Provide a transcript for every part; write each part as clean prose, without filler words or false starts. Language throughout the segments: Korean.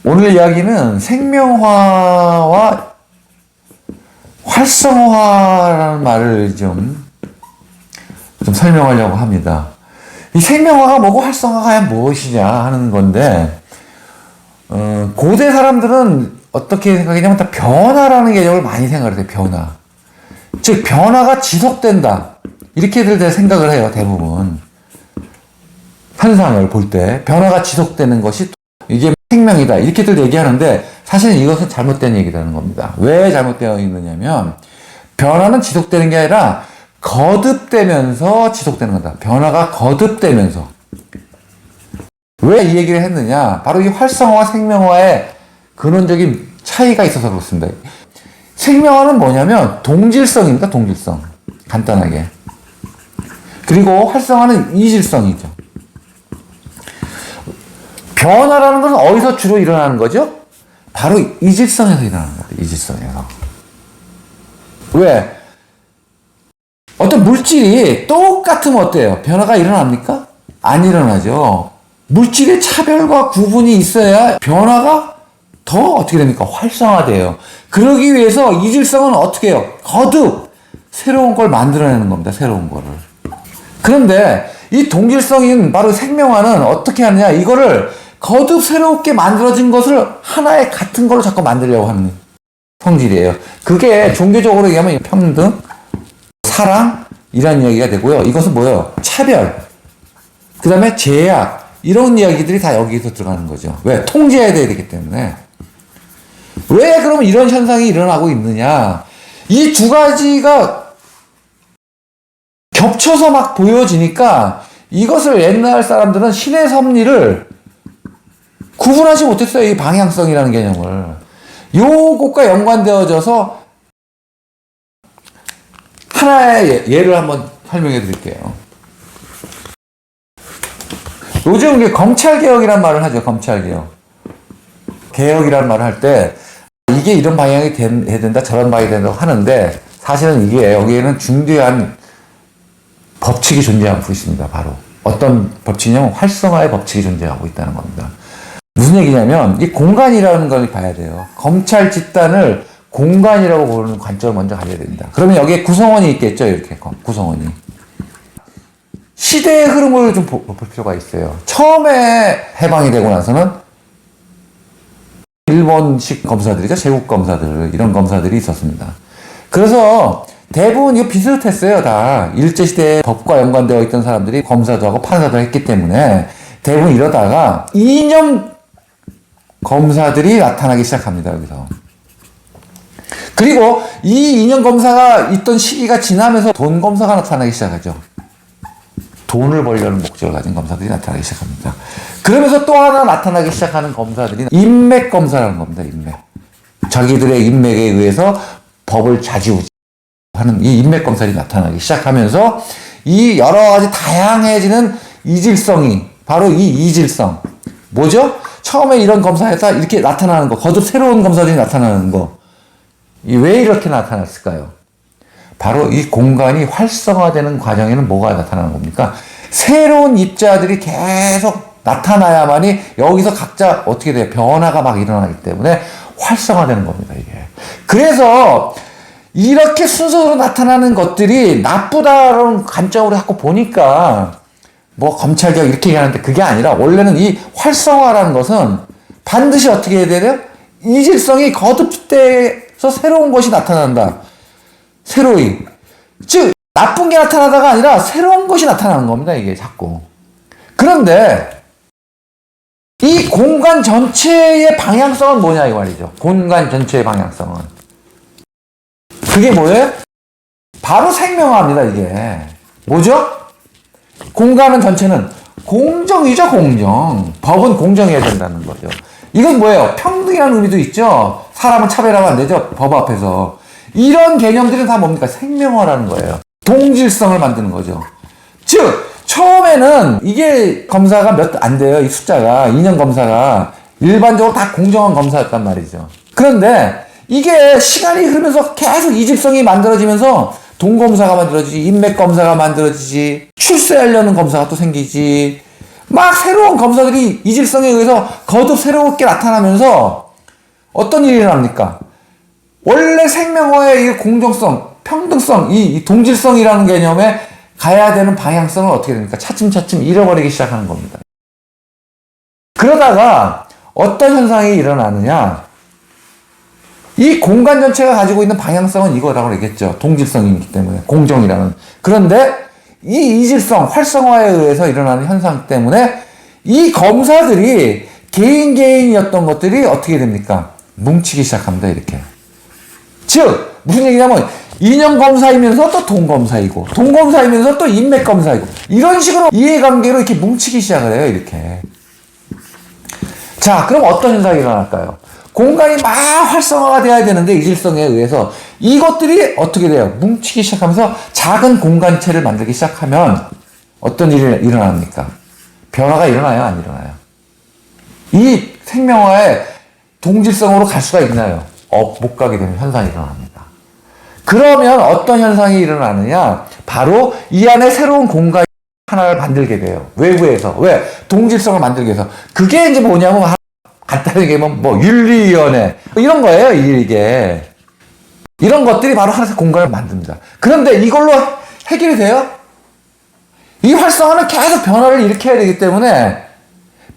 오늘 이야기는 생명화와 활성화라는 말을 좀 설명하려고 합니다. 이 생명화가 뭐고 활성화가 무엇이냐 하는 건데, 고대 사람들은 어떻게 생각했냐면 다 변화라는 개념을 많이 생각을 해요. 변화. 즉 변화가 지속된다. 이렇게들 생각을 해요. 대부분. 현상을 볼 때 변화가 지속되는 것이 이게 생명이다. 이렇게들 얘기하는데 사실은 이것은 잘못된 얘기라는 겁니다. 왜 잘못되어 있느냐면 변화는 지속되는 게 아니라 거듭되면서 지속되는 거다. 변화가 거듭되면서. 왜 이 얘기를 했느냐? 바로 이 활성화와 생명화의 근원적인 차이가 있어서 그렇습니다. 생명화는 뭐냐면 동질성입니다. 동질성. 간단하게. 그리고 활성화는 이질성이죠. 변화라는 것은 어디서 주로 일어나는 거죠? 바로 이질성에서 일어나는 거예요. 이질성에서. 왜? 어떤 물질이 똑같으면 어때요? 변화가 일어납니까? 안 일어나죠. 물질의 차별과 구분이 있어야 변화가 더 어떻게 됩니까? 활성화돼요. 그러기 위해서 이질성은 어떻게 해요? 거듭 새로운 걸 만들어내는 겁니다. 새로운 거를. 그런데 이 동질성인 바로 생명화는 어떻게 하느냐? 이거를 거듭 새롭게 만들어진 것을 하나의 같은 걸로 자꾸 만들려고 하는 성질이에요. 그게 종교적으로 얘기하면 평등, 사랑, 이런 이야기가 되고요. 이것은 뭐예요? 차별, 그 다음에 제약, 이런 이야기들이 다 여기서 들어가는 거죠. 왜? 통제해야 되기 때문에. 왜 그러면 이런 현상이 일어나고 있느냐? 이 두 가지가 겹쳐서 막 보여지니까 이것을 옛날 사람들은 신의 섭리를 구분하지 못했어요. 이 방향성이라는 개념을. 요것과 연관되어져서 하나의 예를 한번 설명해 드릴게요. 요즘 이게 검찰개혁이란 말을 하죠. 검찰개혁. 개혁이란 말을 할 때 이게 이런 방향이 돼야 된다, 저런 방향이 된다고 하는데 사실은 이게 여기에는 중대한 법칙이 존재하고 있습니다. 바로. 어떤 법칙이냐면 활성화의 법칙이 존재하고 있다는 겁니다. 무슨 얘기냐면 이 공간이라는 걸 봐야 돼요. 검찰 집단을 공간이라고 보는 관점을 먼저 가져야 됩니다. 그러면 여기에 구성원이 있겠죠. 이렇게 구성원이. 시대의 흐름을 좀 볼 필요가 있어요. 처음에 해방이 되고 나서는 일본식 검사들이죠. 제국 검사들, 이런 검사들이 있었습니다. 그래서 대부분 이거 비슷했어요. 다 일제시대에 법과 연관되어 있던 사람들이 검사도 하고 판사도 했기 때문에 대부분 이러다가 이념 검사들이 나타나기 시작합니다. 여기서. 그리고 이 이념 검사가 있던 시기가 지나면서 돈 검사가 나타나기 시작하죠. 돈을 벌려는 목적을 가진 검사들이 나타나기 시작합니다. 그러면서 또 하나 나타나기 시작하는 검사들이 인맥 검사라는 겁니다. 인맥. 자기들의 인맥에 의해서 법을 좌지우지하는 이 인맥 검사들이 나타나기 시작하면서 이 여러 가지 다양해지는 이질성이 바로 이 이질성. 뭐죠? 처음에 이런 검사에서 이렇게 나타나는 거, 거듭 새로운 검사들이 나타나는 거. 왜 이렇게 나타났을까요? 바로 이 공간이 활성화되는 과정에는 뭐가 나타나는 겁니까? 새로운 입자들이 계속 나타나야만이 여기서 각자 어떻게 돼요? 변화가 막 일어나기 때문에 활성화되는 겁니다, 이게. 그래서 이렇게 순서로 나타나는 것들이 나쁘다라는 관점으로 자꾸 보니까 뭐 검찰개혁 이렇게 얘기하는데 그게 아니라 원래는 이 활성화라는 것은 반드시 어떻게 해야 돼요? 이질성이 거듭돼서 새로운 것이 나타난다. 새로이. 즉 나쁜 게 나타나다가 아니라 새로운 것이 나타나는 겁니다. 이게 자꾸. 그런데 이 공간 전체의 방향성은 뭐냐 이 말이죠. 공간 전체의 방향성은. 그게 뭐예요? 바로 생명화입니다. 이게. 뭐죠? 공간은 전체는 공정이죠. 공정. 법은 공정해야 된다는 거죠. 이건 뭐예요? 평등이라는 의미도 있죠. 사람은 차별하면 안 되죠. 법 앞에서. 이런 개념들은 다 뭡니까? 생명화라는 거예요. 동질성을 만드는 거죠. 즉 처음에는 이게 검사가 몇 안 돼요. 이 숫자가 2년 검사가 일반적으로 다 공정한 검사였단 말이죠. 그런데 이게 시간이 흐르면서 계속 이질성이 만들어지면서 동검사가 만들어지지, 인맥검사가 만들어지지, 출세하려는 검사가 또 생기지, 막 새로운 검사들이 이질성에 의해서 거듭 새롭게 나타나면서 어떤 일이 일어납니까? 원래 생명화의 이 공정성, 평등성, 이 동질성이라는 개념에 가야 되는 방향성을 어떻게 됩니까? 차츰차츰 잃어버리기 시작하는 겁니다. 그러다가 어떤 현상이 일어나느냐? 이 공간 전체가 가지고 있는 방향성은 이거라고 얘기했죠. 동질성이기 때문에, 공정이라는. 그런데 이 이질성, 활성화에 의해서 일어나는 현상 때문에 이 검사들이 개인이었던 것들이 어떻게 됩니까? 뭉치기 시작합니다, 이렇게. 즉, 무슨 얘기냐면, 인형검사이면서 또 돈검사이고, 돈검사이면서 또 인맥검사이고, 이런 식으로 이해관계로 이렇게 뭉치기 시작을 해요, 이렇게. 자, 그럼 어떤 현상이 일어날까요? 공간이 막 활성화가 돼야 되는데, 이질성에 의해서 이것들이 어떻게 돼요? 뭉치기 시작하면서 작은 공간체를 만들기 시작하면 어떤 일이 일어납니까? 변화가 일어나요? 안 일어나요? 이 생명화의 동질성으로 갈 수가 있나요? 못 가게 되는 현상이 일어납니다. 그러면 어떤 현상이 일어나느냐? 바로 이 안에 새로운 공간 하나를 만들게 돼요. 외부에서. 왜? 동질성을 만들기 위해서. 그게 이제 뭐냐면, 간단하게 얘기하면 뭐 윤리위원회 이런 거예요. 이게. 이런 것들이 바로 하나의 공간을 만듭니다. 그런데 이걸로 해결이 돼요? 이 활성화는 계속 변화를 일으켜야 되기 때문에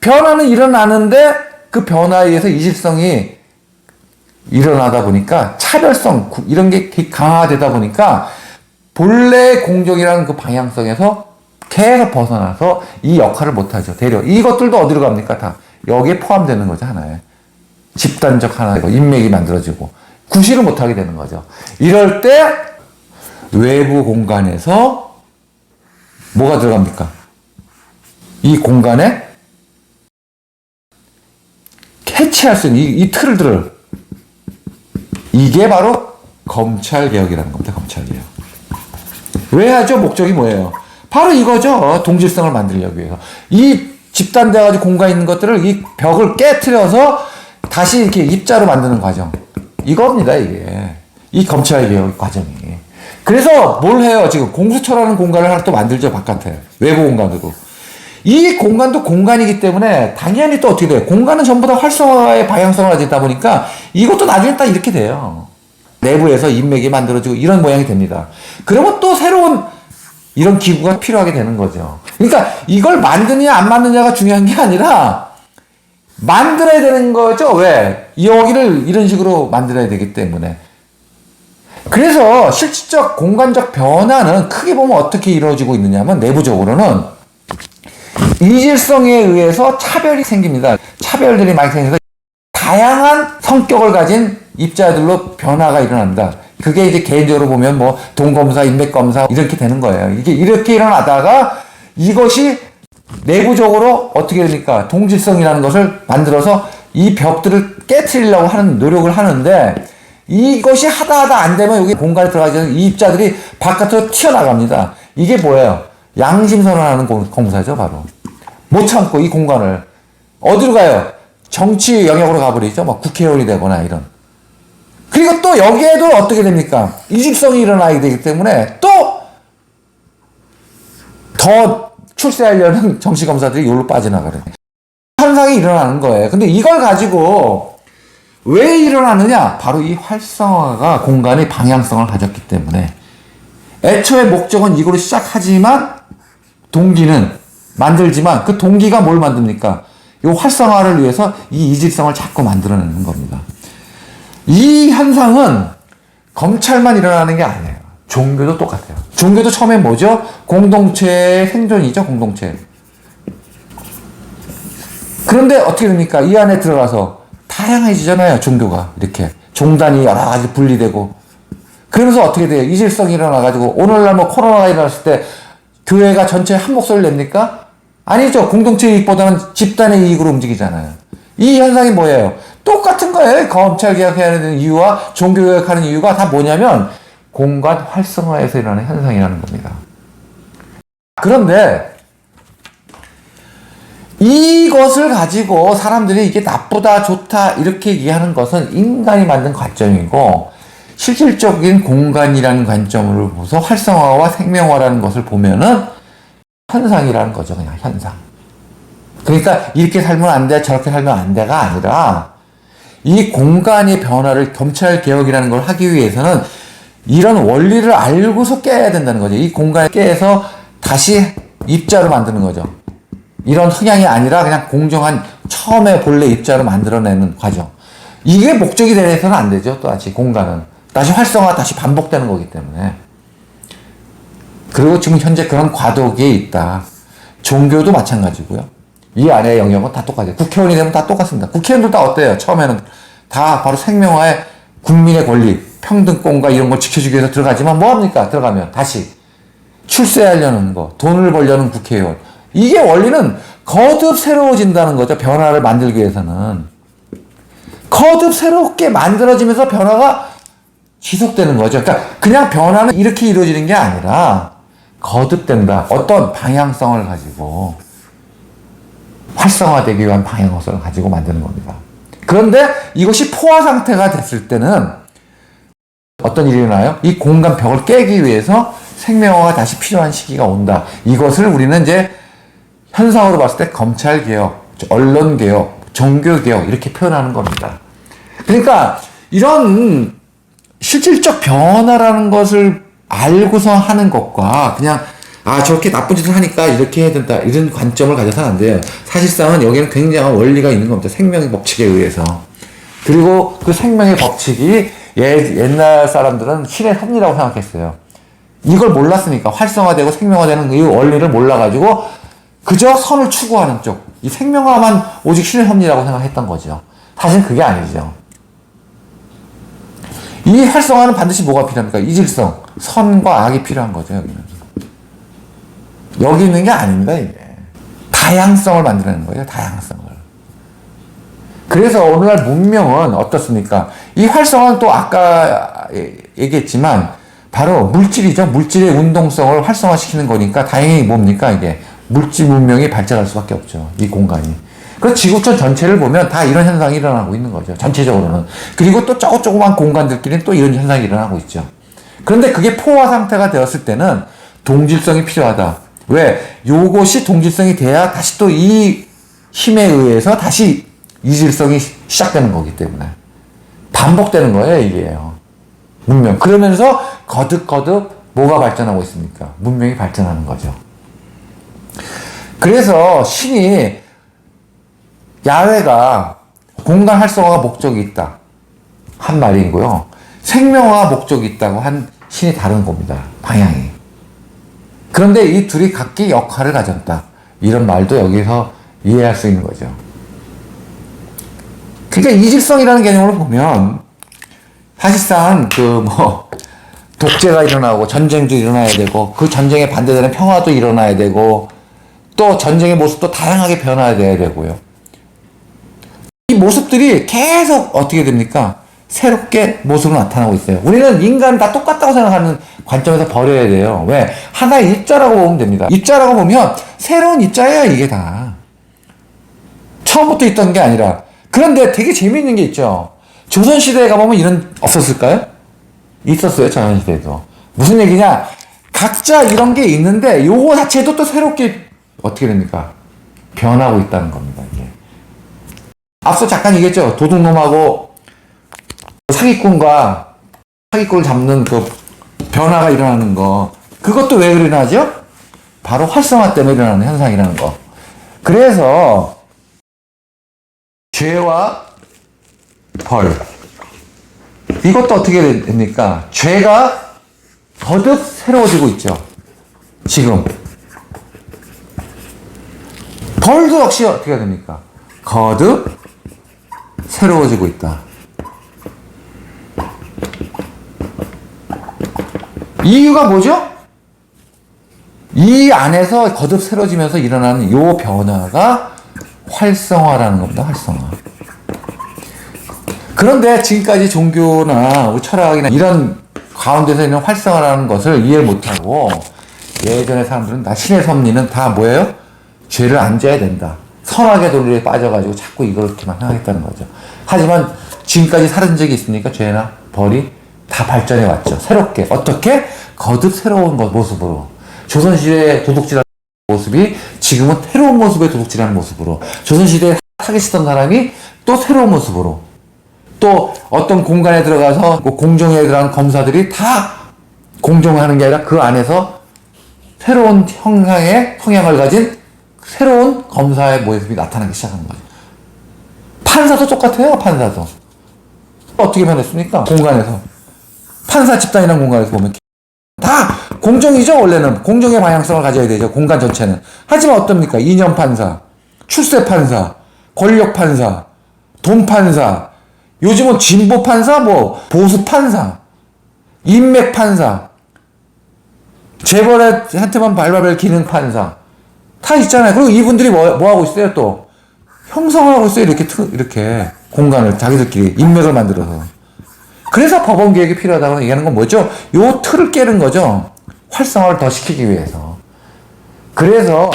변화는 일어나는데 그 변화에 의해서 이질성이 일어나다 보니까 차별성 이런 게 강화되다 보니까 본래 공정이라는 그 방향성에서 계속 벗어나서 이 역할을 못하죠. 대려 이것들도 어디로 갑니까? 다 여기에 포함되는 거죠. 하나에 집단적 하나의 인맥이 만들어지고 구실을 못하게 되는 거죠. 이럴 때 외부 공간에서 뭐가 들어갑니까? 이 공간에 캐치할 수 있는 이 틀들을 이게 바로 검찰개혁이라는 겁니다. 검찰개혁. 왜 하죠? 목적이 뭐예요? 바로 이거죠. 동질성을 만들려고 해서. 이 집단돼가지고 공간에 있는 것들을 이 벽을 깨트려서 다시 이렇게 입자로 만드는 과정. 이겁니다, 이게. 이 검찰개혁 과정이. 그래서 뭘 해요? 지금 공수처라는 공간을 하나 또 만들죠, 바깥에. 외부 공간으로. 이 공간도 공간이기 때문에 당연히 또 어떻게 돼요? 공간은 전부 다 활성화의 방향성을 가지다 보니까 이것도 나중에 딱 이렇게 돼요. 내부에서 인맥이 만들어지고 이런 모양이 됩니다. 그러면 또 새로운 이런 기구가 필요하게 되는 거죠. 그러니까 이걸 만드느냐 안 만드느냐가 중요한 게 아니라 만들어야 되는 거죠. 왜? 여기를 이런 식으로 만들어야 되기 때문에. 그래서 실질적 공간적 변화는 크게 보면 어떻게 이루어지고 있느냐면 내부적으로는 이질성에 의해서 차별이 생깁니다. 차별들이 많이 생겨서 다양한 성격을 가진 입자들로 변화가 일어납니다. 그게 이제 개인적으로 보면 뭐 돈검사, 인맥검사 이렇게 되는 거예요. 이게 이렇게 일어나다가 이것이 내부적으로 어떻게 됩니까? 동질성이라는 것을 만들어서 이 벽들을 깨트리려고 하는 노력을 하는데 이것이 하다 안 되면 여기 공간에 들어가지 않은 이 입자들이 바깥으로 튀어나갑니다. 이게 뭐예요? 양심선언하는 공사죠, 바로. 못 참고 이 공간을 어디로 가요? 정치 영역으로 가버리죠. 막 국회의원이 되거나 이런. 그리고 또 여기에도 어떻게 됩니까? 이질성이 일어나게 되기 때문에 또 더 출세하려는 정치검사들이 여기로 빠져나가요. 현상이 일어나는 거예요. 근데 이걸 가지고 왜 일어나느냐? 바로 이 활성화가 공간의 방향성을 가졌기 때문에 애초에 목적은 이거로 시작하지만 동기는 만들지만 그 동기가 뭘 만듭니까? 이 활성화를 위해서 이 이질성을 자꾸 만들어내는 겁니다. 이 현상은 검찰만 일어나는 게 아니에요. 종교도 똑같아요. 종교도 처음에 뭐죠? 공동체의 생존이죠, 공동체. 그런데 어떻게 됩니까? 이 안에 들어가서 다양해지잖아요, 종교가. 이렇게. 종단이 여러 가지 분리되고. 그러면서 어떻게 돼요? 이질성이 일어나가지고, 오늘날 뭐 코로나가 일어났을 때 교회가 전체 한 목소리를 냅니까? 아니죠. 공동체 이익보다는 집단의 이익으로 움직이잖아요. 이 현상이 뭐예요? 똑같은 거예요. 검찰 개혁해야 하는 이유와 종교 개혁하는 이유가 다 뭐냐면 공간 활성화에서 일어나는 현상이라는 겁니다. 그런데 이것을 가지고 사람들이 이게 나쁘다, 좋다 이렇게 얘기하는 것은 인간이 만든 관점이고 실질적인 공간이라는 관점으로 보서 활성화와 생명화라는 것을 보면은 현상이라는 거죠. 그냥 현상. 그러니까 이렇게 살면 안 돼, 저렇게 살면 안 돼가 아니라 이 공간의 변화를 검찰 개혁이라는 걸 하기 위해서는 이런 원리를 알고서 깨야 된다는 거죠. 이 공간을 깨서 다시 입자로 만드는 거죠. 이런 흥향이 아니라 그냥 공정한 처음에 본래 입자로 만들어내는 과정. 이게 목적이 되서는 안 되죠. 또 다시 공간은. 다시 활성화, 다시 반복되는 거기 때문에. 그리고 지금 현재 그런 과도기에 있다. 종교도 마찬가지고요. 이 안에 영역은 다 똑같아요. 국회의원이 되면 다 똑같습니다. 국회의원들 다 어때요? 처음에는 다 바로 생명화에 국민의 권리, 평등권과 이런 걸 지켜주기 위해서 들어가지만 뭐합니까? 들어가면 다시 출세하려는 거, 돈을 벌려는 국회의원. 이게 원리는 거듭 새로워진다는 거죠. 변화를 만들기 위해서는. 거듭 새롭게 만들어지면서 변화가 지속되는 거죠. 그러니까 그냥 변화는 이렇게 이루어지는 게 아니라 거듭된다. 어떤 방향성을 가지고 활성화되기 위한 방향성을 가지고 만드는 겁니다. 그런데 이것이 포화 상태가 됐을 때는 어떤 일이 일어나요? 이 공간 벽을 깨기 위해서 생명화가 다시 필요한 시기가 온다. 이것을 우리는 이제 현상으로 봤을 때 검찰개혁, 언론개혁, 종교개혁 이렇게 표현하는 겁니다. 그러니까 이런 실질적 변화라는 것을 알고서 하는 것과 그냥 저렇게 나쁜 짓을 하니까 이렇게 해야 된다 이런 관점을 가져서는 안 돼요. 사실상은 여기는 굉장한 원리가 있는 겁니다. 생명의 법칙에 의해서. 그리고 그 생명의 법칙이 옛날 사람들은 신의 섭리라고 생각했어요. 이걸 몰랐으니까 활성화되고 생명화되는 이 원리를 몰라가지고 그저 선을 추구하는 쪽, 이 생명화만 오직 신의 섭리라고 생각했던 거죠. 사실 그게 아니죠. 이 활성화는 반드시 뭐가 필요합니까? 이질성, 선과 악이 필요한 거죠, 여기는. 여기 있는 게 아닙니다, 이게. 다양성을 만들어내는 거예요, 다양성을. 그래서 오늘날 문명은 어떻습니까? 이 활성화는 또 아까 얘기했지만 바로 물질이죠. 물질의 운동성을 활성화시키는 거니까 다행히 뭡니까, 이게. 물질 문명이 발전할 수밖에 없죠. 이 공간이. 그래서 지구촌 전체를 보면 다 이런 현상이 일어나고 있는 거죠. 전체적으로는. 그리고 또 조그만 공간들끼리는 또 이런 현상이 일어나고 있죠. 그런데 그게 포화 상태가 되었을 때는 동질성이 필요하다. 왜? 요것이 동질성이 돼야 다시 또 이 힘에 의해서 다시 이질성이 시작되는 거기 때문에. 반복되는 거예요, 이게요. 문명. 그러면서 거듭 뭐가 발전하고 있습니까? 문명이 발전하는 거죠. 그래서 신이 야훼가 공간 활성화가 목적이 있다 한 말이고요. 생명화가 목적이 있다고 한 신이 다른 겁니다. 방향이. 그런데 이 둘이 각기 역할을 가졌다. 이런 말도 여기서 이해할 수 있는 거죠. 그러니까 이질성이라는 개념으로 보면 사실상 독재가 일어나고 전쟁도 일어나야 되고 그 전쟁에 반대되는 평화도 일어나야 되고 또 전쟁의 모습도 다양하게 변화돼야 되고요. 이 모습들이 계속 어떻게 됩니까? 새롭게 모습으로 나타나고 있어요. 우리는 인간은 다 똑같다고 생각하는 관점에서 버려야 돼요. 왜? 하나의 입자라고 보면 됩니다. 입자라고 보면 새로운 입자예요, 이게 다. 처음부터 있던 게 아니라. 그런데 되게 재미있는 게 있죠. 조선시대에 가보면 이런, 없었을까요? 있었어요, 조선시대에도. 무슨 얘기냐? 각자 이런 게 있는데 요거 자체도 또 새롭게 어떻게 됩니까? 변하고 있다는 겁니다, 이게. 앞서 잠깐 얘기했죠. 도둑놈하고 사기꾼과 사기꾼을 잡는 그 변화가 일어나는 거. 그것도 왜 일어나죠? 바로 활성화 때문에 일어나는 현상이라는 거. 그래서 죄와 벌. 이것도 어떻게 됩니까? 죄가 거듭 새로워지고 있죠. 지금. 벌도 역시 어떻게 됩니까? 거듭 새로워지고 있다. 이유가 뭐죠? 이 안에서 거듭 새로워지면서 일어나는 요 변화가 활성화라는 겁니다. 활성화. 그런데 지금까지 종교나 우리 철학이나 이런 가운데서 있는 활성화라는 것을 이해를 못하고 예전의 사람들은 다 신의 섭리는 다 뭐예요? 죄를 안 져야 된다. 선악의 논리에 빠져가지고 자꾸 이렇게만 생각했다는 거죠. 하지만 지금까지 살은 적이 있으니까 죄나 벌이 다 발전해 왔죠. 새롭게. 어떻게? 거듭 새로운 모습으로. 조선시대의 도둑질 모습이 지금은 새로운 모습에 도둑질하는 모습으로, 조선시대에 사기치던 사람이 또 새로운 모습으로, 또 어떤 공간에 들어가서 공정에 들어간 검사들이 다 공정하는 게 아니라 그 안에서 새로운 형상의 성향을 가진 새로운 검사의 모습이 나타나기 시작하는 거죠. 판사도 똑같아요. 판사도 어떻게 변했습니까? 공간에서, 판사 집단이라는 공간에서 보면 다 공정이죠. 원래는 공정의 방향성을 가져야 되죠. 공간 전체는. 하지만 어떻습니까? 이념 판사, 출세 판사, 권력 판사, 돈 판사, 요즘은 진보 판사, 뭐 보수 판사, 인맥 판사, 재벌한테만 발바벨 기능 판사 다 있잖아요. 그리고 이분들이 뭐 하고 있어요? 또 형성하고 있어요. 이렇게 공간을 자기들끼리 인맥을 만들어서. 그래서 법원 개혁이 필요하다고 얘기하는 건 뭐죠? 요 틀을 깨는 거죠. 활성화를 더 시키기 위해서. 그래서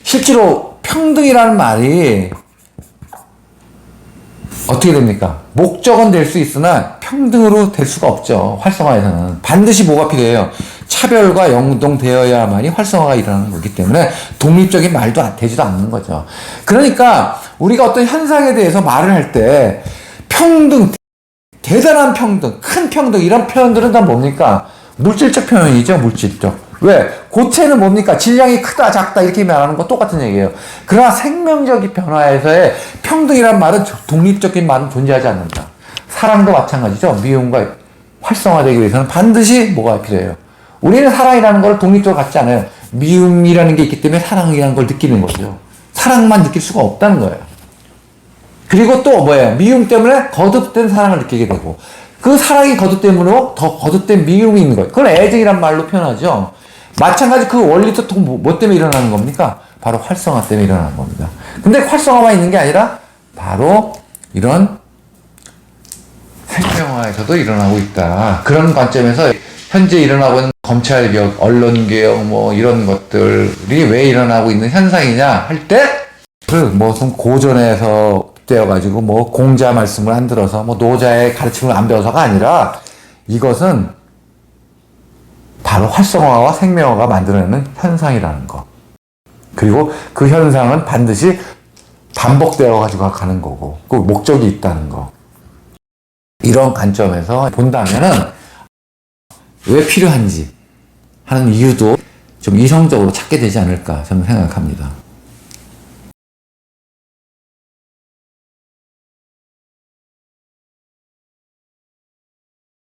실제로 평등이라는 말이 어떻게 됩니까? 목적은 될 수 있으나 평등으로 될 수가 없죠. 활성화에서는. 반드시 뭐가 필요해요? 차별과 연동되어야만이 활성화가 일어나는 거기 때문에 독립적인 말도 되지도 않는 거죠. 그러니까 우리가 어떤 현상에 대해서 말을 할 때 평등, 대단한 평등, 큰 평등, 이런 표현들은 다 뭡니까? 물질적 표현이죠. 물질적. 왜? 고체는 뭡니까? 질량이 크다, 작다 이렇게 말하는 건 똑같은 얘기예요. 그러나 생명적인 변화에서의 평등이란 말은 독립적인 말은 존재하지 않는다. 사랑도 마찬가지죠. 미움과 활성화되기 위해서는 반드시 뭐가 필요해요? 우리는 사랑이라는 걸 독립적으로 갖지 않아요. 미움이라는 게 있기 때문에 사랑이라는 걸 느끼는 거죠. 사랑만 느낄 수가 없다는 거예요. 그리고 또 뭐예요? 미움 때문에 거듭된 사랑을 느끼게 되고, 그 사랑이 거듭됨으로 더 거듭된 미움이 있는 거예요. 그걸 애정이란 말로 표현하죠. 마찬가지 그 원리도 또 뭐 때문에 일어나는 겁니까? 바로 활성화 때문에 일어나는 겁니다. 근데 활성화만 있는 게 아니라 바로 이런 생명화에서도 일어나고 있다. 그런 관점에서 현재 일어나고 있는 검찰개혁, 언론개혁 뭐 이런 것들이 왜 일어나고 있는 현상이냐 할 때, 그 무슨 고전에서 되어가지고 뭐 공자 말씀을 안 들어서 뭐 노자의 가르침을 안 배워서가 아니라, 이것은 바로 활성화와 생명화가 만들어내는 현상이라는 거. 그리고 그 현상은 반드시 반복되어 가지고 가는 거고, 그 목적이 있다는 거. 이런 관점에서 본다면은 왜 필요한지 하는 이유도 좀 이성적으로 찾게 되지 않을까 저는 생각합니다.